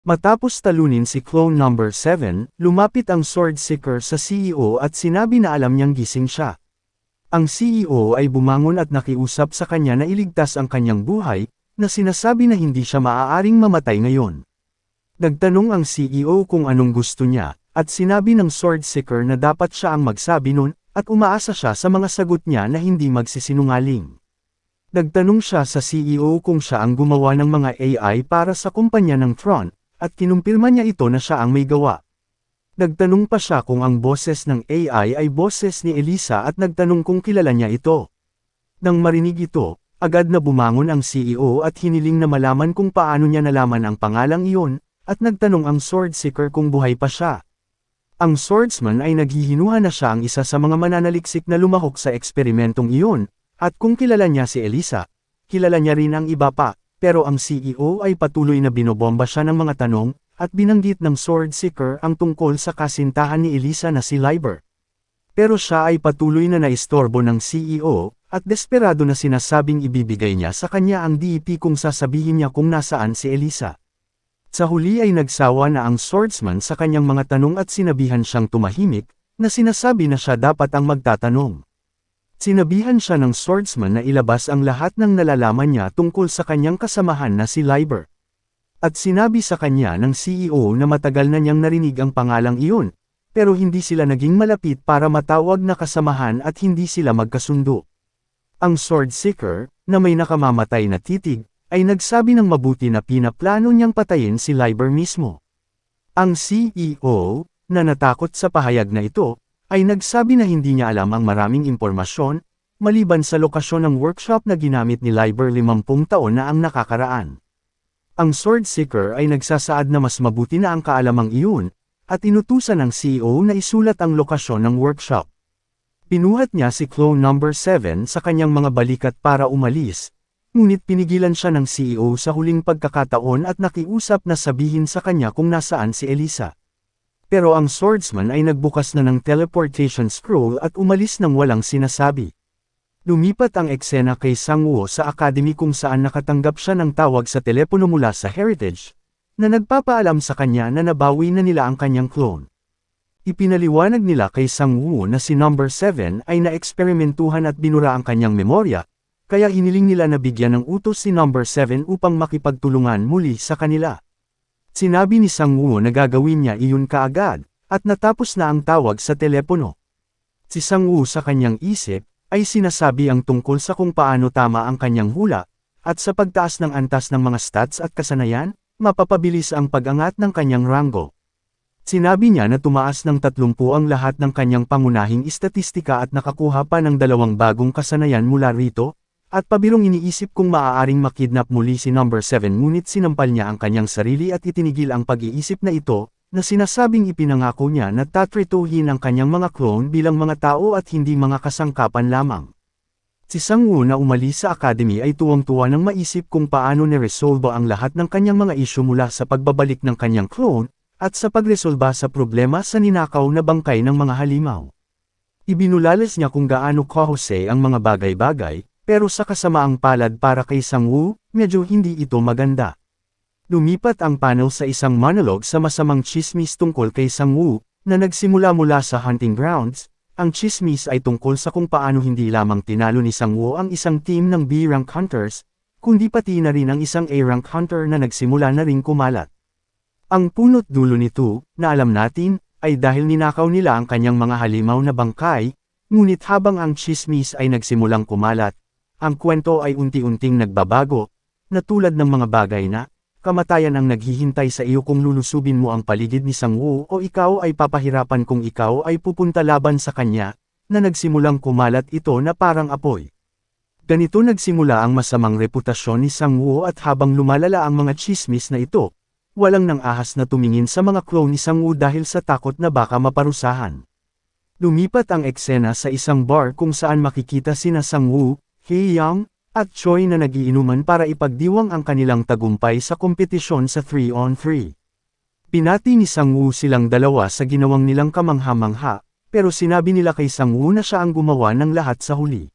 Matapos talunin si Clone Number 7, lumapit ang Sword Seeker sa CEO at sinabi na alam niyang gising siya. Ang CEO ay bumangon at nakiusap sa kanya na iligtas ang kanyang buhay, na sinasabi na hindi siya maaaring mamatay ngayon. Nagtanong ang CEO kung anong gusto niya, at sinabi ng Sword Seeker na dapat siya ang magsabi nun, at umaasa siya sa mga sagot niya na hindi magsisinungaling. Nagtanong siya sa CEO kung siya ang gumawa ng mga AI para sa kumpanya ng Tron, at kinumpirma niya ito na siya ang may gawa. Nagtanong pa siya kung ang boses ng AI ay boses ni Elisa at nagtanong kung kilala niya ito. Nang marinig ito, agad na bumangon ang CEO at hiniling na malaman kung paano niya nalaman ang pangalang iyon, at nagtanong ang Sword Seeker kung buhay pa siya. Ang Swordsman ay naghihinuha na siya ang isa sa mga mananaliksik na lumahok sa eksperimentong iyon, at kung kilala niya si Elisa, kilala niya rin ang iba pa. Pero ang CEO ay patuloy na binobomba siya ng mga tanong, at binanggit ng Sword Seeker ang tungkol sa kasintahan ni Elisa na si Liber. Pero siya ay patuloy na naistorbo ng CEO, at desperado na sinasabing ibibigay niya sa kanya ang DEP kung sasabihin niya kung nasaan si Elisa. Sa huli ay nagsawa na ang Swordsman sa kanyang mga tanong at sinabihan siyang tumahimik, na sinasabi na siya dapat ang magtatanong. Sinabihan siya ng Swordsman na ilabas ang lahat ng nalalaman niya tungkol sa kanyang kasamahan na si Liber. At sinabi sa kanya ng CEO na matagal na niyang narinig ang pangalang iyon, pero hindi sila naging malapit para matawag na kasamahan at hindi sila magkasundo. Ang Sword Seeker, na may nakamamatay na titig, ay nagsabi ng mabuti na pinaplano niyang patayin si Liber mismo. Ang CEO, na natakot sa pahayag na ito, ay nagsabi na hindi niya alam ang maraming impormasyon, maliban sa lokasyon ng workshop na ginamit ni Liber 50 taon na ang nakakaraan. Ang Sword Seeker ay nagsasaad na mas mabuti na ang kaalamang iyon, at inutusan ng CEO na isulat ang lokasyon ng workshop. Pinuhat niya si Clone Number 7 sa kanyang mga balikat para umalis, ngunit pinigilan siya ng CEO sa huling pagkakataon at nakiusap na sabihin sa kanya kung nasaan si Elisa. Pero ang Swordsman ay nagbukas na ng teleportation scroll at umalis nang walang sinasabi. Lumipat ang eksena kay Sang-woo sa academy kung saan nakatanggap siya ng tawag sa telepono mula sa Heritage, na nagpapaalam sa kanya na nabawi na nila ang kanyang clone. Ipinaliwanag nila kay Sang-woo na si Number 7 ay naeksperimentuhan at binura ang kanyang memorya, kaya hiniling nila na bigyan ng utos si Number 7 upang makipagtulungan muli sa kanila. Sinabi ni Sang-woo na gagawin niya iyon kaagad, at natapos na ang tawag sa telepono. Si Sang-woo sa kanyang isip, ay sinasabi ang tungkol sa kung paano tama ang kanyang hula, at sa pagtaas ng antas ng mga stats at kasanayan, mapapabilis ang pag-angat ng kanyang ranggo. Sinabi niya na tumaas ng 30 ang lahat ng kanyang pangunahing istatistika at nakakuha pa ng 2 bagong kasanayan mula rito, at pabirong iniisip kung maaaring makidnap muli si Number 7 ngunit sinampal niya ang kanyang sarili at itinigil ang pag-iisip na ito, na sinasabing ipinangako niya na tatrituhin ang kanyang mga clone bilang mga tao at hindi mga kasangkapan lamang. Si Sang-woo na umalis sa academy ay tuwang-tuwa nang maisip kung paano niresolba ang lahat ng kanyang mga isyu mula sa pagbabalik ng kanyang clone, at sa pagresolba sa problema sa ninakaw na bangkay ng mga halimaw. Ibinulalas niya kung gaano kahusay ang mga bagay-bagay, pero sa kasamaang palad para kay Sang-woo, medyo hindi ito maganda. Lumipat ang panel sa isang monologue sa masamang chismis tungkol kay Sang-woo, na nagsimula mula sa hunting grounds. Ang chismis ay tungkol sa kung paano hindi lamang tinalo ni Sang-woo ang isang team ng B-rank hunters, kundi pati na rin ang isang A-rank hunter na nagsimula na ring kumalat. Ang punot dulo nito, na alam natin, ay dahil ninakaw nila ang kanyang mga halimaw na bangkay, ngunit habang ang chismis ay nagsimulang kumalat, ang kwento ay unti-unting nagbabago, na tulad ng mga bagay na, kamatayan ang naghihintay sa iyo kung lulusubin mo ang paligid ni Sang-woo o ikaw ay papahirapan kung ikaw ay pupunta laban sa kanya, na nagsimulang kumalat ito na parang apoy. Ganito nagsimula ang masamang reputasyon ni Sang-woo at habang lumalala ang mga chismis na ito, walang nang ahas na tumingin sa mga clone ni Sang-woo dahil sa takot na baka maparusahan. Lumipat ang eksena sa isang bar kung saan makikita sina Sang-woo, Hae-young, at Choi na nagiinuman para ipagdiwang ang kanilang tagumpay sa kompetisyon sa 3-on-3. Pinati ni Sang-woo silang dalawa sa ginawang nilang kamangha-mangha, pero sinabi nila kay Sang-woo na siya ang gumawa ng lahat sa huli.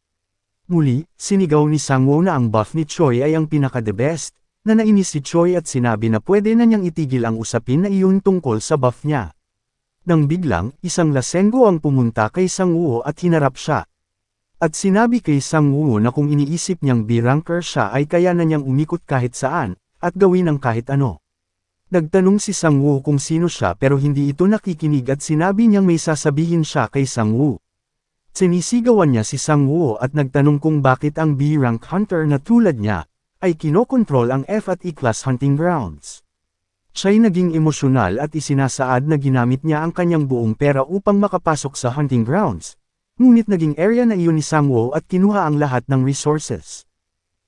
Muli, sinigaw ni Sang-woo na ang buff ni Choi ay ang pinaka-the best, na nainis si Choi at sinabi na pwede na niyang itigil ang usapin na iyon tungkol sa buff niya. Nang biglang, isang lasenggo ang pumunta kay Sang-woo at hinarap siya. At sinabi kay Sang-woo na kung iniisip niyang B-ranker siya ay kaya na niyang umikot kahit saan, at gawin ang kahit ano. Nagtanong si Sang-woo kung sino siya pero hindi ito nakikinig at sinabi niyang may sasabihin siya kay Sang-woo. Sinisigawan niya si Sang-woo at nagtanong kung bakit ang B-rank hunter na tulad niya, ay kinokontrol ang F at E-class hunting grounds. Siya'y naging emosyonal at isinasaad na ginamit niya ang kanyang buong pera upang makapasok sa hunting grounds, ngunit naging area na iyon ni Sang-woo at kinuha ang lahat ng resources.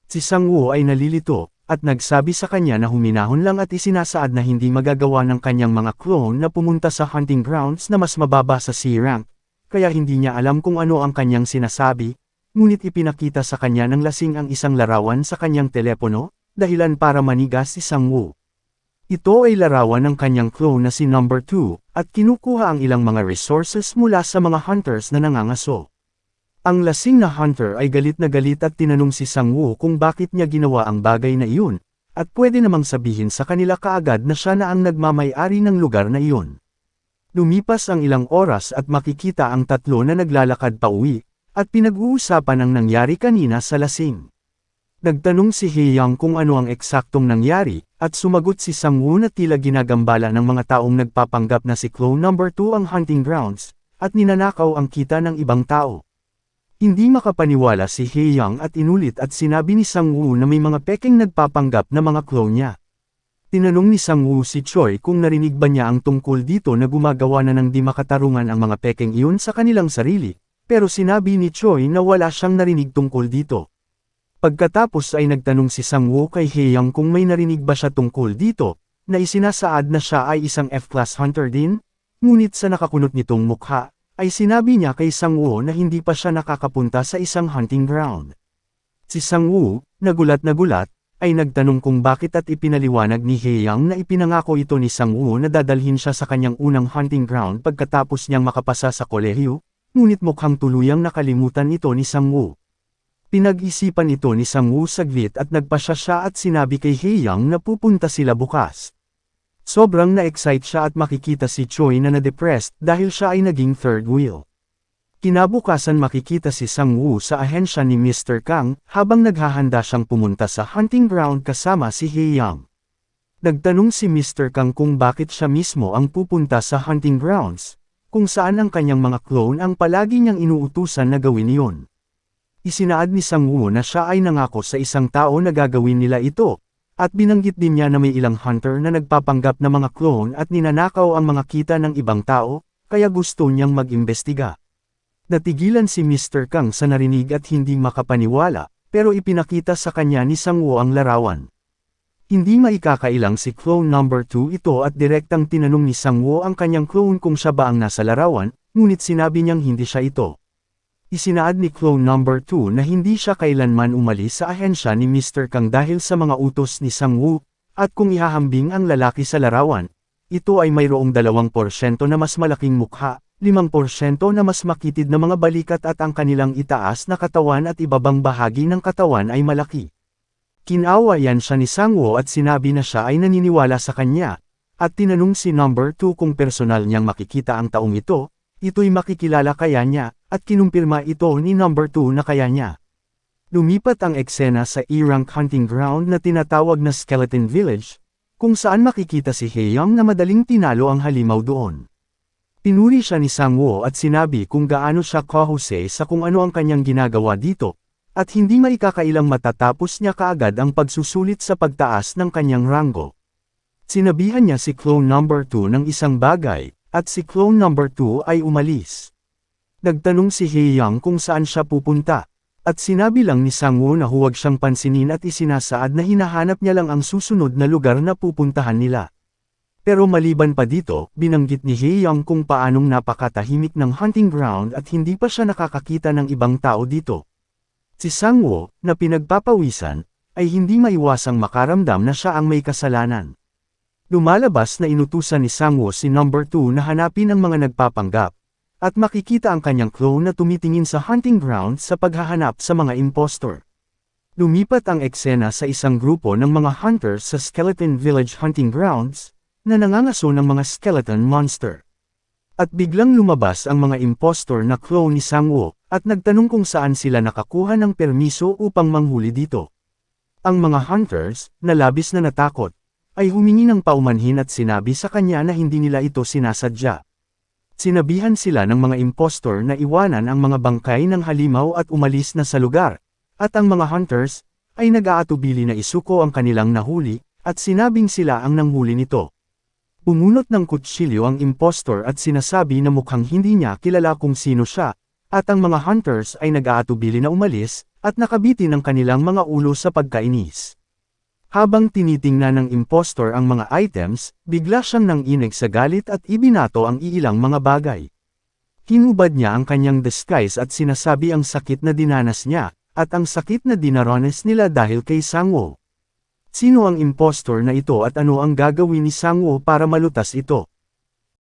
Si Sang-woo ay nalilito, at nagsabi sa kanya na huminahon lang at isinasaad na hindi magagawa ng kanyang mga clone na pumunta sa hunting grounds na mas mababa sa C-rank. Kaya hindi niya alam kung ano ang kanyang sinasabi, ngunit ipinakita sa kanya ng lasing ang isang larawan sa kanyang telepono, dahilan para manigas si Sang-woo. Ito ay larawan ng kanyang clone na si number 2, at kinukuha ang ilang mga resources mula sa mga hunters na nangangaso. Ang lasing na hunter ay galit na galit at tinanong si Sang-woo kung bakit niya ginawa ang bagay na iyon, at pwede namang sabihin sa kanila kaagad na siya na ang nagmamay-ari ng lugar na iyon. Lumipas ang ilang oras at makikita ang tatlo na naglalakad pa uwi, at pinag-uusapan ang nangyari kanina sa lasing. Nagtanong si Hae-young kung ano ang eksaktong nangyari, at sumagot si Sang-woo na tila ginagambala ng mga taong nagpapanggap na si clone number 2 ang hunting grounds, at ninanakaw ang kita ng ibang tao. Hindi makapaniwala si Hae-young at inulit at sinabi ni Sang-woo na may mga peking nagpapanggap na mga clone niya. Tinanong ni Sang-woo si Choi kung narinig ba niya ang tungkol dito na gumagawa na ng di makatarungan ang mga peking iyon sa kanilang sarili, pero sinabi ni Choi na wala siyang narinig tungkol dito. Pagkatapos ay nagtanong si Sang-woo kay Hae-young kung may narinig ba siya tungkol dito, na isinasaad na siya ay isang F-class hunter din, ngunit sa nakakunot nitong mukha, ay sinabi niya kay Sang-woo na hindi pa siya nakakapunta sa isang hunting ground. Si Sang-woo, nagulat na gulat, ay nagtanong kung bakit at ipinaliwanag ni Hae-young na ipinangako ito ni Sang-woo na dadalhin siya sa kanyang unang hunting ground pagkatapos niyang makapasa sa kolehiyo, ngunit mukhang tuluyang nakalimutan ito ni Sang-woo. Pinag-isipan ito ni Sang-woo saglit at nagpasya siya at sinabi kay Hae-young na pupunta sila bukas. Sobrang na-excite siya at makikita si Choi na na-depressed dahil siya ay naging third wheel. Kinabukasan makikita si Sang-woo sa ahensya ni Mr. Kang habang naghahanda siyang pumunta sa hunting ground kasama si Hae-young. Nagtanong si Mr. Kang kung bakit siya mismo ang pupunta sa hunting grounds, kung saan ang kanyang mga clone ang palagi niyang inuutusan na gawin iyon. Isinaad ni Sang-woo na siya ay nangako sa isang tao na gagawin nila ito, at binanggit din niya na may ilang hunter na nagpapanggap na mga clone at ninanakaw ang mga kita ng ibang tao, kaya gusto niyang mag-imbestiga. Natigilan si Mr. Kang sa narinig at hindi makapaniwala, pero ipinakita sa kanya ni Sang-woo ang larawan. Hindi maikakailang si clone number 2 ito at direktang tinanong ni Sang-woo ang kanyang clone kung siya ba ang nasa larawan, ngunit sinabi niyang hindi siya ito. Isinaad ni clone number 2 na hindi siya kailanman umalis sa ahensya ni Mr. Kang dahil sa mga utos ni Sang-woo, at kung ihahambing ang lalaki sa larawan, ito ay mayroong 2% na mas malaking mukha, 5% na mas makitid na mga balikat at ang kanilang itaas na katawan at ibabang bahagi ng katawan ay malaki. Kinawayan siya ni Sang-woo at sinabi na siya ay naniniwala sa kanya, at tinanong si number 2 kung personal niyang makikita ang taong ito, ito'y makikilala kaya niya, at kinumpirma ito ni number 2 na kaya niya. Lumipat ang eksena sa E-rank hunting ground na tinatawag na Skeleton Village, kung saan makikita si Hae-young na madaling tinalo ang halimaw doon. Pinuri siya ni Sang-woo at sinabi kung gaano siya kahusay sa kung ano ang kanyang ginagawa dito, at hindi maikakailang matatapos niya kaagad ang pagsusulit sa pagtaas ng kanyang ranggo. Sinabihan niya si clone number 2 ng isang bagay, at si clone number 2 ay umalis. Nagtanong si Hae-young kung saan siya pupunta, at sinabi lang ni Sang-woo na huwag siyang pansinin at isinasaad na hinahanap niya lang ang susunod na lugar na pupuntahan nila. Pero maliban pa dito, binanggit ni Hae-young kung paanong napakatahimik ng hunting ground at hindi pa siya nakakakita ng ibang tao dito. Si Sang-woo, na pinagpapawisan, ay hindi maiwasang makaramdam na siya ang may kasalanan. Lumalabas na inutusan ni Sang-woo si number 2 na hanapin ang mga nagpapanggap, at makikita ang kanyang clone na tumitingin sa hunting ground sa paghahanap sa mga impostor. Lumipat ang eksena sa isang grupo ng mga hunters sa Skeleton Village Hunting Grounds, na nangangaso ng mga skeleton monster. At biglang lumabas ang mga impostor na clone ni Sang-woo, at nagtanong kung saan sila nakakuha ng permiso upang manghuli dito. Ang mga hunters, na labis na natakot, ay humingi ng paumanhin at sinabi sa kanya na hindi nila ito sinasadya. Sinabihan sila ng mga impostor na iwanan ang mga bangkay ng halimaw at umalis na sa lugar, at ang mga hunters, ay nag-aatubili na isuko ang kanilang nahuli, at sinabing sila ang nanghuli nito. Pumunot ng kutsilyo ang impostor at sinasabi na mukhang hindi niya kilala kung sino siya, at ang mga hunters ay nag-aatubili na umalis, at nakabitin ang kanilang mga ulo sa pagkainis. Habang tinitingnan ng impostor ang mga items, bigla siyang nanginig sa galit at ibinato ang iilang mga bagay. Hinubad niya ang kanyang disguise at sinasabi ang sakit na dinanas niya, at ang sakit na dinaranas nila dahil kay Sang-woo. Sino ang impostor na ito at ano ang gagawin ni Sang-woo para malutas ito?